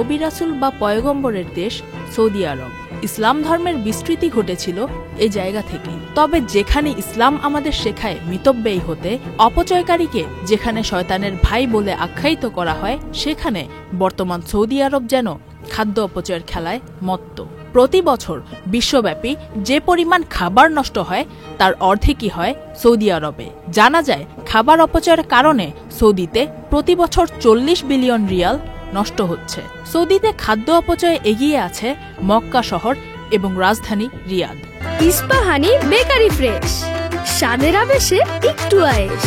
নবী রাসূল বা পয়গম্বরের দেশ সৌদি আরব। ইসলাম ধর্মের বিস্তৃতি ঘটেছিল এই জায়গা থেকে। তবে যেখানে ইসলাম আমাদের শেখায় মিতব্যয়ী হতে, অপচয়কারীকে যেখানে শয়তানের ভাই বলে আখ্যায়িত করা হয়, সেখানে বর্তমান সৌদি আরব যেন খাদ্য অপচয়ের খেলায় মত্ত। প্রতি বছর বিশ্বব্যাপী যে পরিমাণ খাবার নষ্ট হয় তার অর্ধেকই হয় সৌদি আরবে। জানা যায় খাবার অপচয়ের কারণে সৌদিতে প্রতি বছর 40 বিলিয়ন রিয়াল নষ্ট হচ্ছে। সৌদিতে খাদ্য অপচয়ে এগিয়ে আছে মক্কা শহর এবং রাজধানী রিয়াদ। ইস্পাহানি বেকারি ফ্রেশ, স্বাদের আবেশে একটু আয়েশ।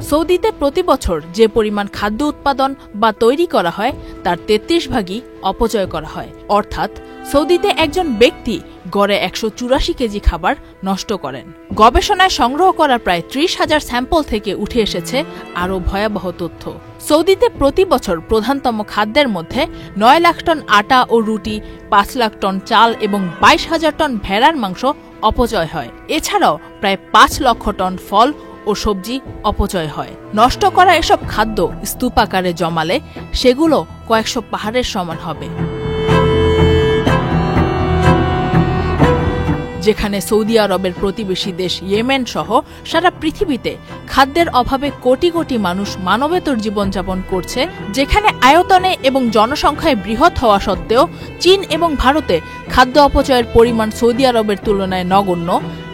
সৌদিতে প্রতি বছর যে পরিমাণ খাদ্য উৎপাদন বা তৈরি করা হয় তার 33 ভাগই অপচয় করা হয়। অর্থাৎ সৌদিতে একজন ব্যক্তি গড়ে 184 কেজি খাবার নষ্ট করেন। গবেষণায় সংগ্রহ করা প্রায় 30,000 স্যাম্পল থেকে উঠে এসেছে আরও ভয়াবহ তথ্য। সৌদিতে প্রতি বছর প্রধানতম খাদ্যের মধ্যে 9 লাখ টন আটা ও রুটি, 5 লাখ টন চাল এবং 22,000 টন ভেড়ার মাংস অপচয় হয়। এছাড়াও প্রায় 5 লক্ষ টন ফল ও সবজি অপচয় হয়। নষ্ট করা এসব খাদ্য স্তূপাকারে জমালে সেগুলো কয়েকশো পাহাড়ের সমান হবে। যেখানে সৌদি আরবের প্রতিবেশী দেশ ইয়েমেন সহ সারা পৃথিবীতে খাদ্যের অভাবে কোটি কোটি মানুষ মানবেতর জীবনযাপন করছে, যেখানে আয়তনে এবং জনসংখ্যায় বৃহৎ হওয়া সত্ত্বেও চীন এবং ভারতে খাদ্য অপচয়ের পরিমাণ সৌদি আরবের তুলনায় নগণ্য,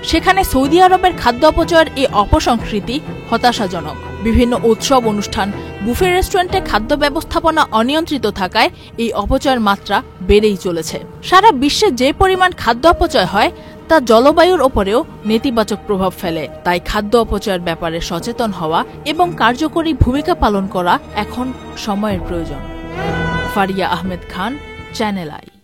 সেখানে সৌদি আরবের খাদ্য অপচয়ের এই অপসংস্কৃতি হতাশাজনক। বিভিন্ন উৎসব অনুষ্ঠান, বুফে রেস্টুরেন্টে খাদ্য ব্যবস্থাপনা অনিয়ন্ত্রিত থাকায় এই অপচয়ের মাত্রা বেড়েই চলেছে। সারা বিশ্বে যে পরিমাণ খাদ্য অপচয় হয় তা জলবায়ুর ওপরেও নেতিবাচক প্রভাব ফেলে। তাই খাদ্য অপচয়ের ব্যাপারে সচেতন হওয়া এবং কার্যকরী ভূমিকা পালন করা এখন সময়ের প্রয়োজন। Faria Ahmed Khan, channel I.